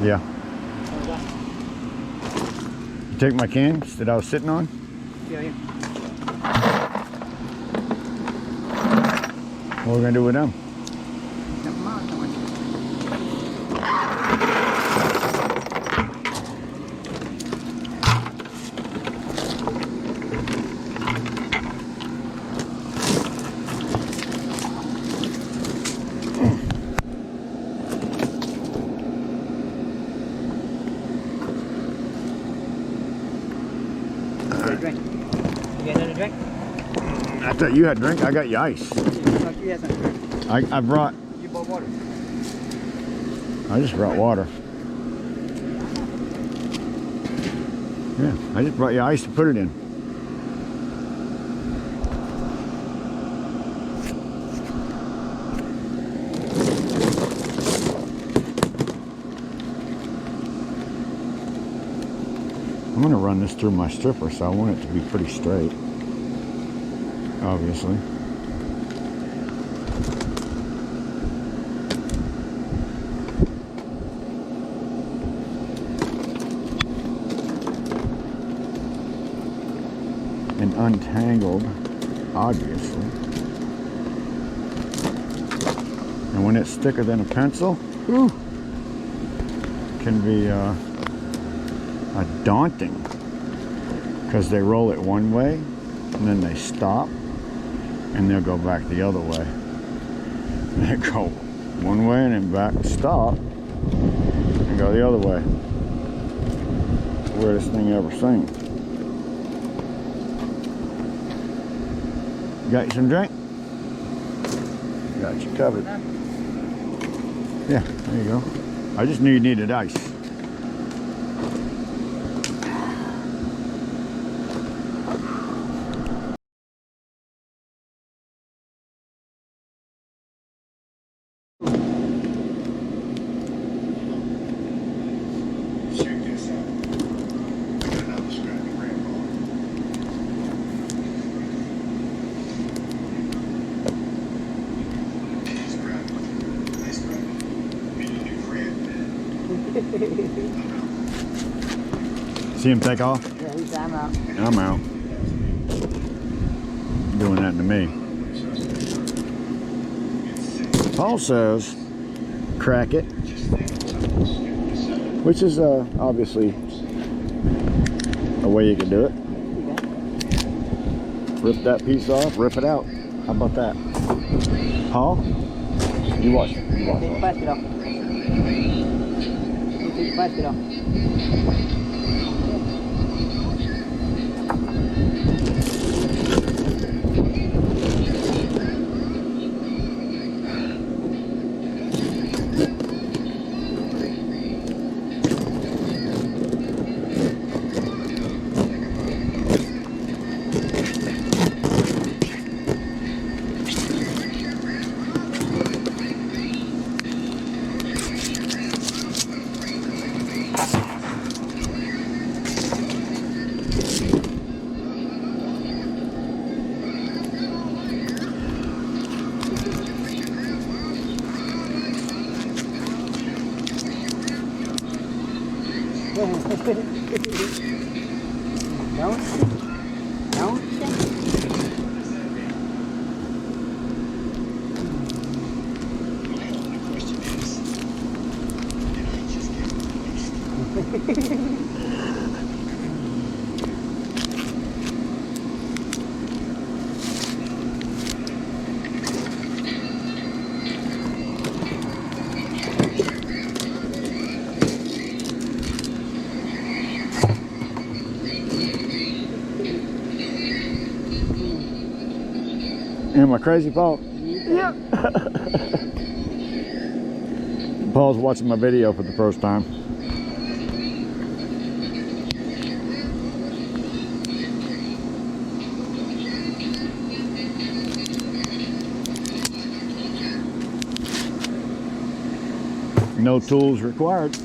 Yeah. You take my cans that I was sitting on? Yeah, yeah. What are we gonna do with them? Drink. You got another drink? I thought you had drink. I got you ice. No, she has another drink. I brought. You bought water. I just brought water. Yeah, I just brought you ice to put it in. I'm going to run this through my stripper, so I want it to be pretty straight, obviously. And untangled, obviously. And when it's thicker than a pencil, whew, can be daunting, because they roll it one way and then they stop and they'll go back the other way. And they go one way and then back, stop and go the other way. Weirdest thing you ever seen. Got you some drink? Got you covered. Yeah, there you go. I just knew you needed ice. See him take off? Yeah, he's I'm out. I'm out. Doing that to me. Paul says crack it, which is obviously a way you can do it. Rip that piece off, rip it out. How about that? Paul? You watch it. You watch Take the basket off. Take the basket off. Don't Am I crazy, Paul? Yeah. Paul's watching my video for the first time. No tools required.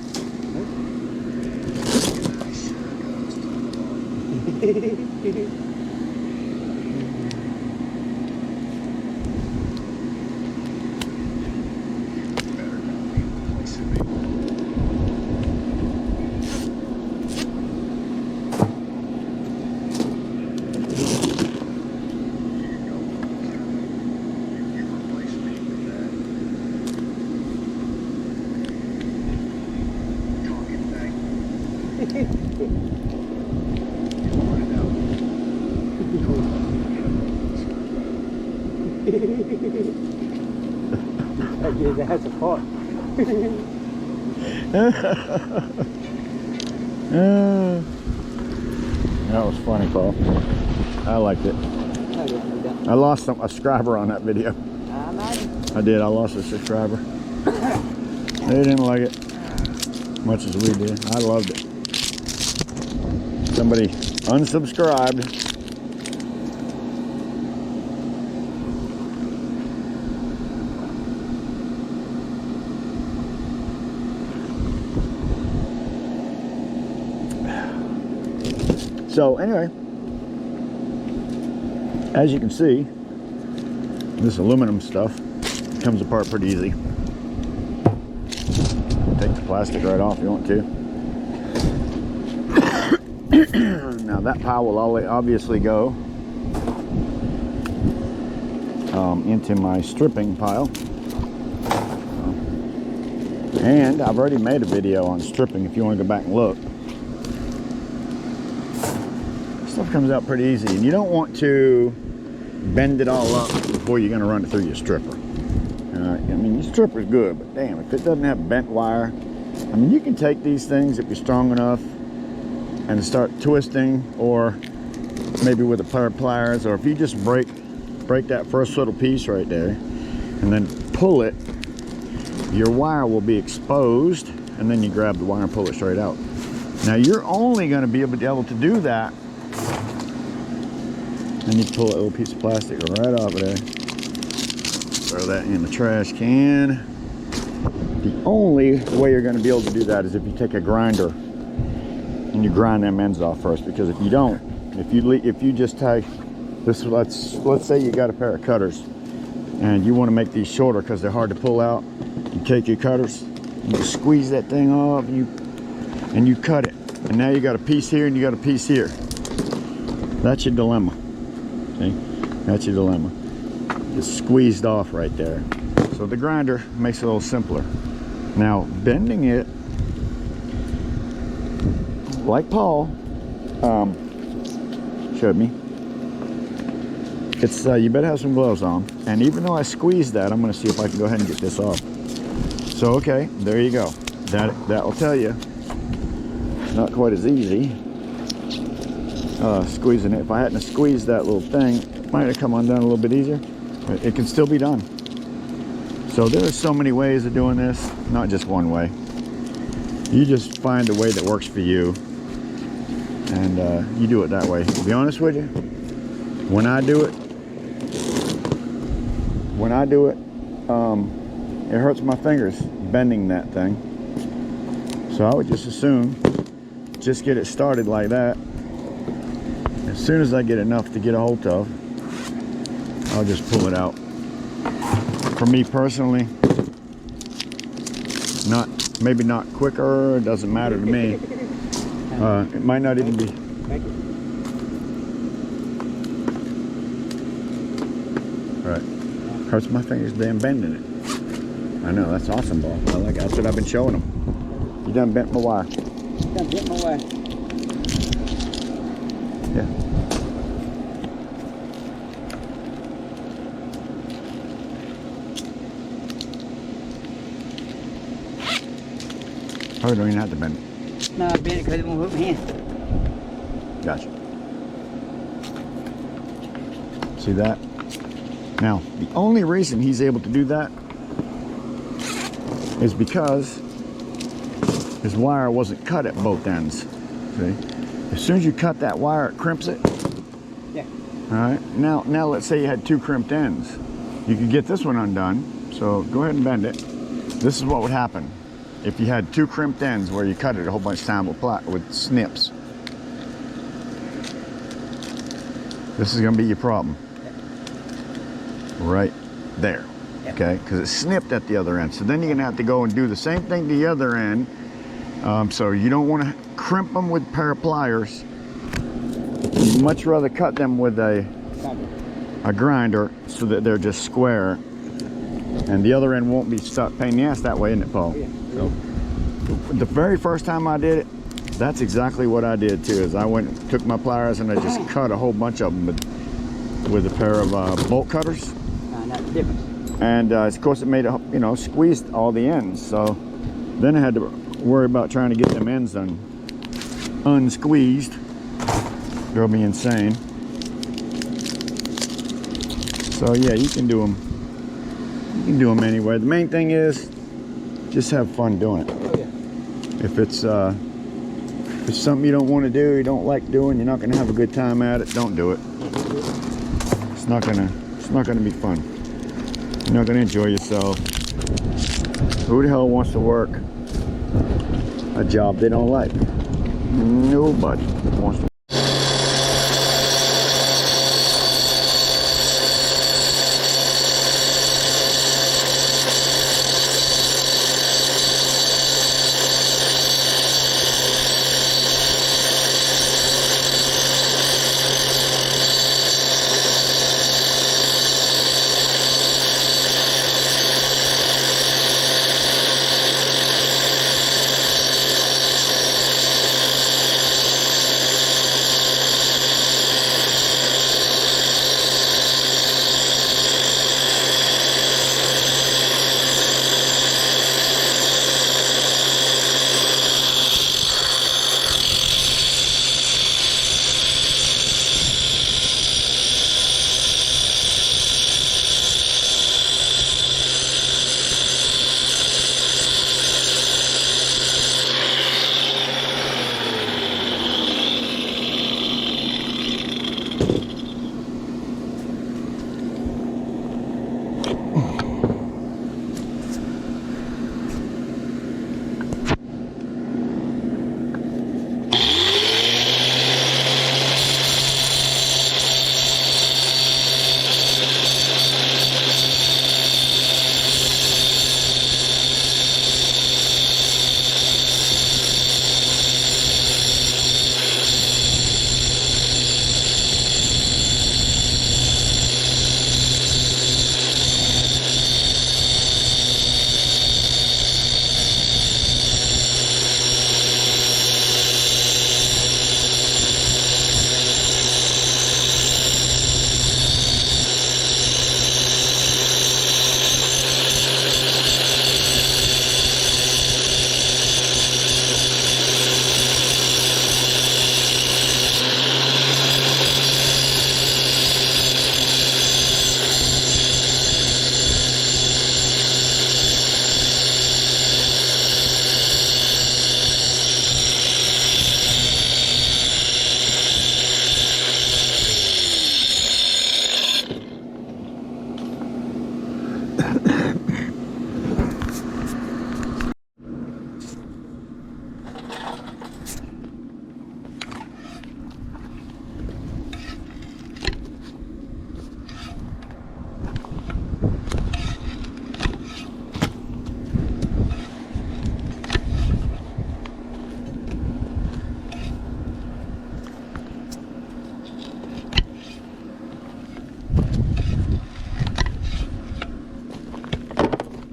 I did that apart. That was funny, Paul. I liked it. I lost a subscriber on that video. I did. I lost a subscriber. They didn't like it as much as we did. I loved it. Somebody unsubscribed. So anyway, as you can see, this aluminum stuff comes apart pretty easy. Take the plastic right off if you want to. Now that pile will obviously go into my stripping pile. And I've already made a video on stripping if you want to go back and look. Stuff comes out pretty easy, and you don't want to bend it all up before you're going to run it through your stripper. I mean, your stripper's good, but damn, if it doesn't have bent wire, I mean, you can take these things if you're strong enough and start twisting, or maybe with a pair of pliers, or if you just break that first little piece right there and then pull it, your wire will be exposed, and then you grab the wire and pull it straight out. Now you're only going to be able to do that, and you pull a little piece of plastic right off of there, throw that in the trash can. The only way you're going to be able to do that is if you take a grinder and you grind them ends off first, because if you don't, if you just take this, let's say you got a pair of cutters and you want to make these shorter because they're hard to pull out. You take your cutters, you squeeze that thing off, and you cut it, and now you got a piece here and you got a piece here. That's your dilemma. See? That's your dilemma. It's squeezed off right there. So the grinder makes it a little simpler. Now bending it, like Paul showed me, it's you better have some gloves on. And even though I squeezed that, I'm going to see if I can go ahead and get this off. So okay, there you go. That will tell you it's not quite as easy squeezing it. If I hadn't squeezed that little thing, it might have come undone a little bit easier, but it can still be done. So there are so many ways of doing this, not just one way. You just find a way that works for you, and you do it that way. To be honest with you, when I do it, it hurts my fingers bending that thing. So I would just as soon just get it started like that. As soon as I get enough to get a hold of, I'll just pull it out. For me personally, maybe not quicker, it doesn't matter to me. It might not even be. Right. Hurts my fingers damn bending it. I know, that's awesome, ball. I like it. That's what I've been showing them. You done bent my wire. Done bent my wire. Yeah. Probably don't even have to bend it. No, I bent it because it won't hook my hand. Gotcha. See that? Now, the only reason he's able to do that is because his wire wasn't cut at both ends. See? As soon as you cut that wire, it crimps it. Yeah. All right. Now let's say you had two crimped ends. You could get this one undone. So go ahead and bend it. This is what would happen if you had two crimped ends where you cut it a whole bunch of time with snips. This is going to be your problem. Right there. Okay, because it's snipped at the other end. So then you're going to have to go and do the same thing to the other end. So you don't want to crimp them with a pair of pliers. You'd much rather cut them with a grinder so that they're just square. And the other end won't be stuck. Pain in the ass that way, isn't it, Paul? Yeah. So the very first time I did it, That's exactly what I did too. Is I went, took my pliers, and I just cut a whole bunch of them with a pair of bolt cutters. That's the difference. And of course, it made it, you know, squeezed all the ends. So then I had to worry about trying to get them ends unsqueezed. Drove me insane. So yeah, you can do them. You can do them anyway. The main thing is just have fun doing it. Oh, yeah. If it's something you don't want to do, you don't like doing, you're not going to have a good time at it, don't do it. It's not gonna be fun. You're not going to enjoy yourself. Who the hell wants to work a job they don't like? Nobody wants to.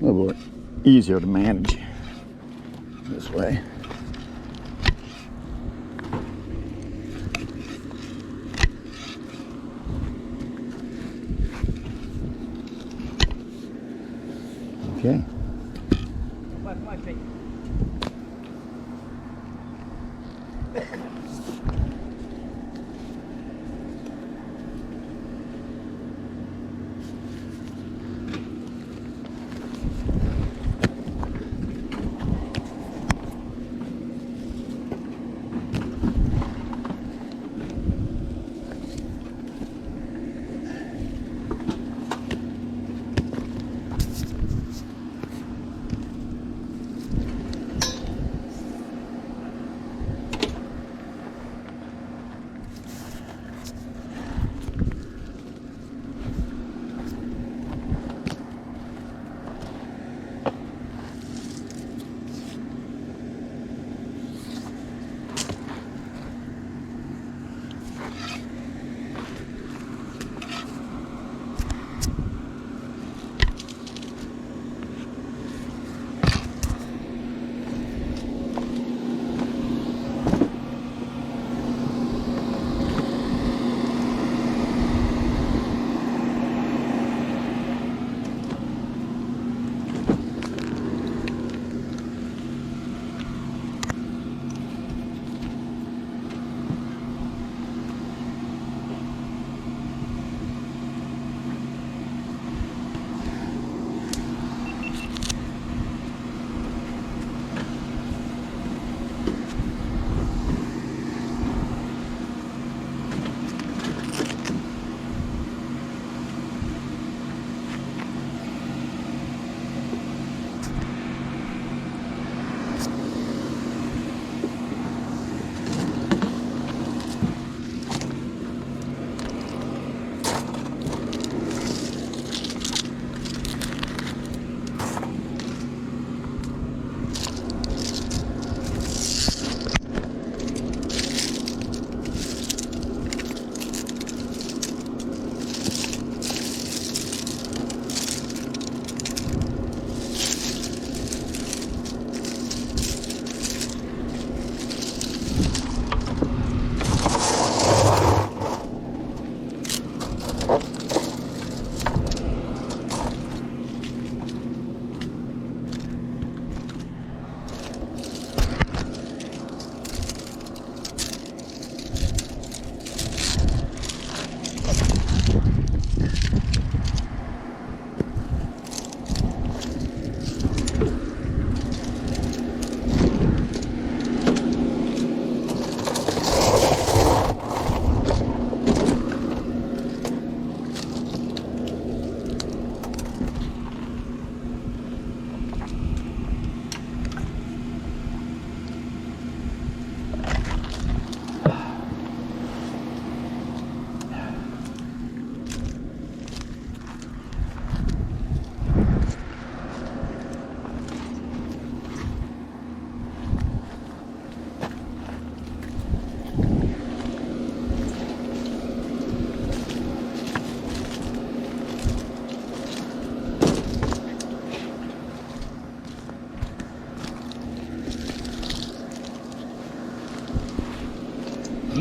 A little bit easier to manage this way. Okay. My feet.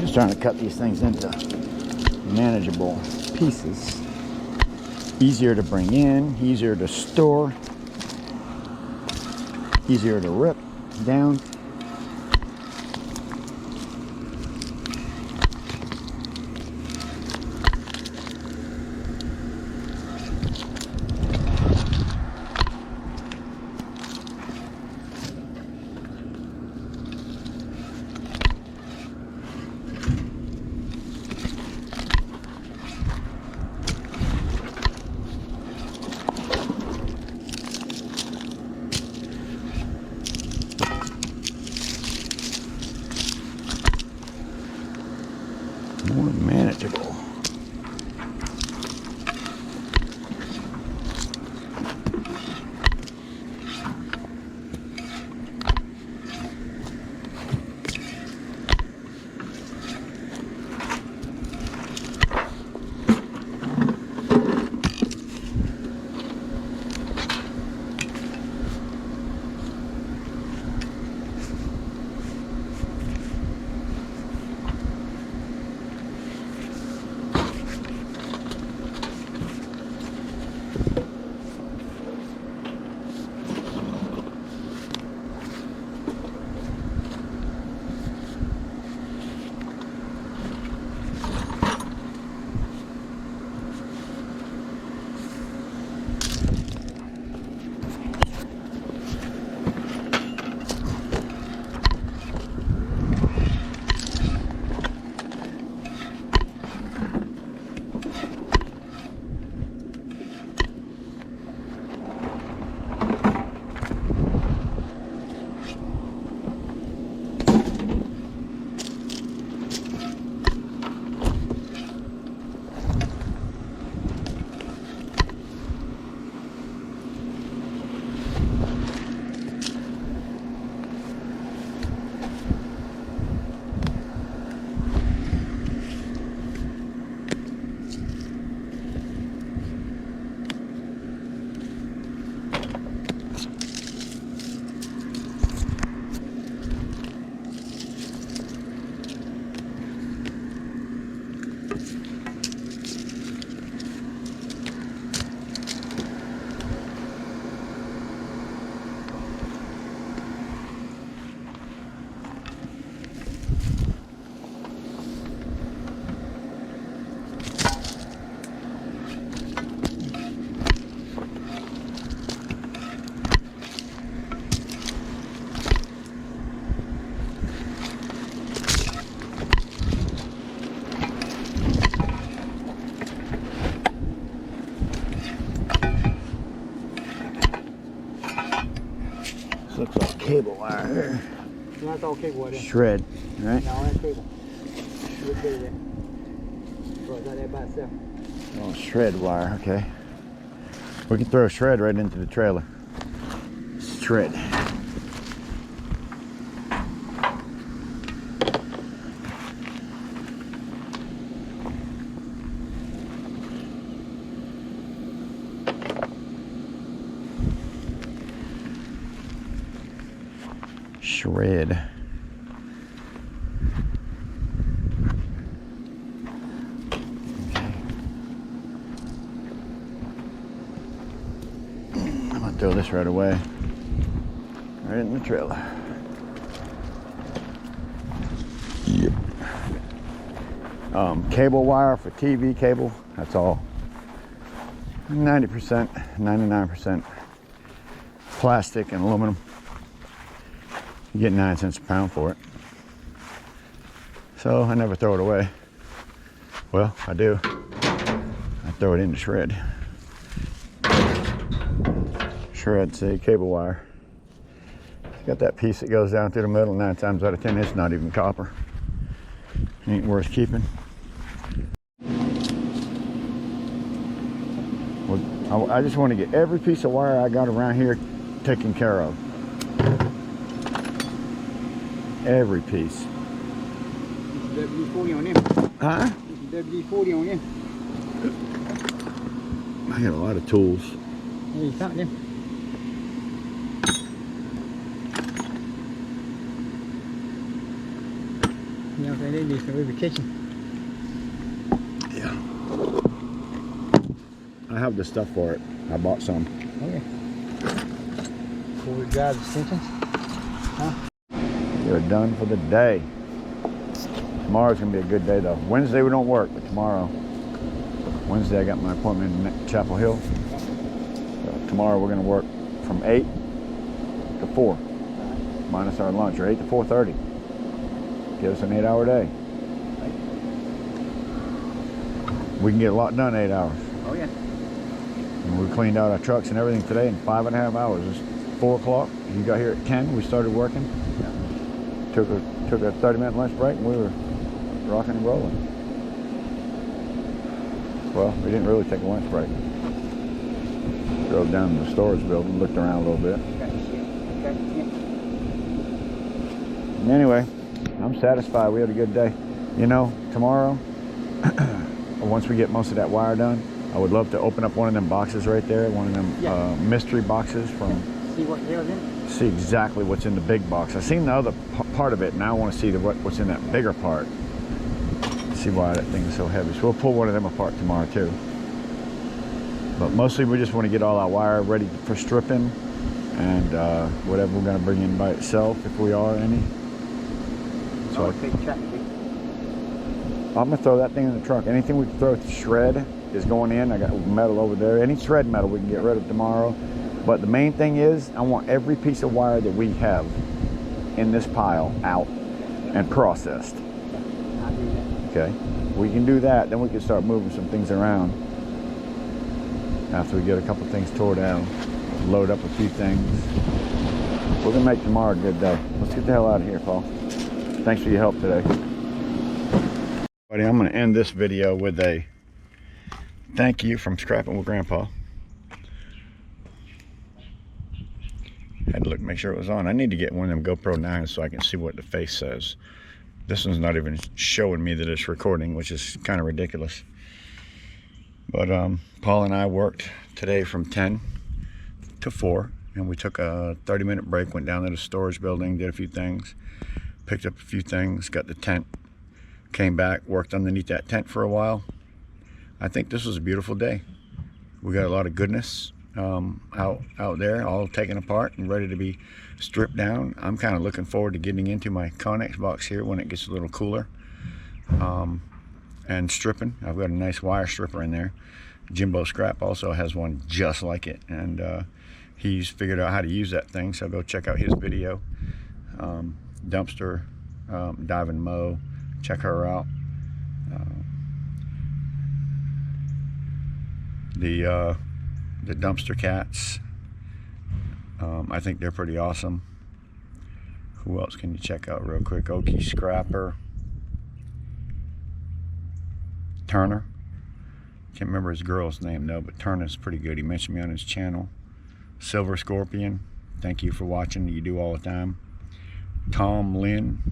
Just trying to cut these things into manageable pieces. Easier to bring in, easier to store, easier to rip down. More manageable. Looks like cable wire here. No, that's all cable wire. Shred, right? No, that's cable. Look at that. Oh, it's not there by itself. Oh, shred wire, okay. We can throw a shred right into the trailer. Shred. Shred. I'm gonna throw this right away. Right in the trailer. Yep. Cable wire for TV cable, that's all. 90%, 99% plastic and aluminum. You get 9 cents a pound for it. So I never throw it away. Well, I do. I throw it into shred. Shred, see, cable wire. It's got that piece that goes down through the middle. 9 times out of 10, it's not even copper. Ain't worth keeping. Well, I just want to get every piece of wire I got around here taken care of. Every piece. WD-40 on them. Huh? WD-40 on them. I got a lot of tools. Yeah, you found them. You know, if they need, you can move the kitchen. Yeah. I have the stuff for it. I bought some. Okay. Four-wheel drive extensions. Huh? You're done for the day. Tomorrow's gonna be a good day though. Wednesday we don't work, but tomorrow. Wednesday I got my appointment in Chapel Hill. So tomorrow we're gonna work from 8 to 4, minus our lunch, or 8 to 4:30. Give us an 8-hour day. We can get a lot done in 8 hours. Oh yeah. And we cleaned out our trucks and everything today in 5.5 hours. It's 4 o'clock. You got here at 10. We started working. Yeah. Took a 30-minute lunch break, and we were rocking and rolling. Well, we didn't really take a lunch break. Drove down to the storage building, looked around a little bit. And anyway, I'm satisfied. We had a good day. You know, tomorrow, once we get most of that wire done, I would love to open up one of them boxes right there, one of them mystery boxes from. See what there was in it? See exactly what's in the big box. I've seen the other part of it. Now I want to see what's in that bigger part. See why that thing is so heavy. So we'll pull one of them apart tomorrow too. But mostly we just want to get all our wire ready for stripping, and whatever we're going to bring in by itself, if we are any. So I'm going to throw that thing in the trunk. Anything we can throw to shred is going in. I got metal over there. Any shred metal we can get rid of tomorrow. But the main thing is, I want every piece of wire that we have in this pile out and processed. Okay, we can do that, then we can start moving some things around after we get a couple things tore down, load up a few things. We're gonna make tomorrow a good day. Let's get the hell out of here, Paul. Thanks for your help today. Buddy, I'm gonna end this video with a thank you from Scrapping with Grandpa. Had to look, make sure it was on. I need to get one of them GoPro 9s so I can see what the face says. This one's not even showing me that it's recording, which is kind of ridiculous. But Paul and I worked today from 10 to 4, and we took a 30-minute break, went down to the storage building, did a few things, picked up a few things, got the tent, came back, worked underneath that tent for a while. I think this was a beautiful day. We got a lot of goodness out there, all taken apart and ready to be stripped down. I'm kind of looking forward to getting into my Connex box here when it gets a little cooler, and stripping. I've got a nice wire stripper in there. Jimbo Scrap also has one just like it, and he's figured out how to use that thing, so go check out his video. Dumpster Dive and Mow, check her out. The Dumpster Cats, I think they're pretty awesome. Who else can you check out real quick? Okie Scrapper, Turner. Can't remember his girl's name though, but Turner's pretty good. He mentioned me on his channel. Silver Scorpion, thank you for watching. You do all the time. Tom Lynn,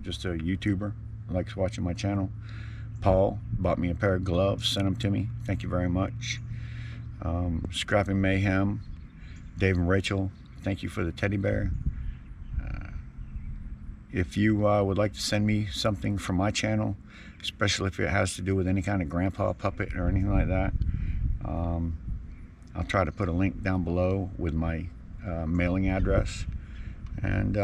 just a YouTuber, likes watching my channel. Paul bought me a pair of gloves, sent them to me. Thank you very much. Scrapping Mayhem, Dave and Rachel, thank you for the teddy bear. If you would like to send me something from my channel, especially if it has to do with any kind of grandpa puppet or anything like that, I'll try to put a link down below with my mailing address. And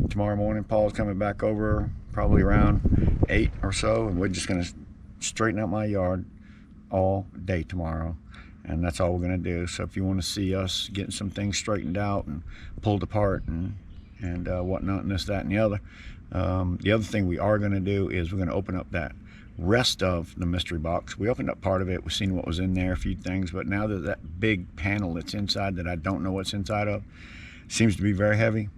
tomorrow morning Paul's coming back over probably around 8 or so, and we're just going to straighten out my yard all day tomorrow, and that's all we're going to do. So if you want to see us getting some things straightened out and pulled apart and whatnot and this, that, and the other thing we are going to do is we're going to open up that rest of the mystery box. We opened up part of it, we've seen what was in there, a few things, but now that big panel that's inside that I don't know what's inside of seems to be very heavy.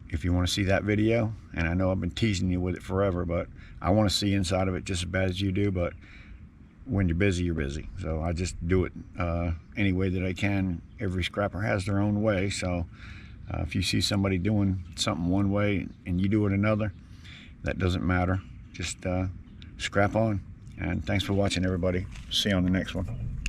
If you want to see that video, and I know I've been teasing you with it forever, but I want to see inside of it just as bad as you do, but when you're busy, you're busy. So I just do it any way that I can. Every scrapper has their own way, so if you see somebody doing something one way and you do it another, that doesn't matter. Just scrap on. And thanks for watching, everybody. See you on the next one.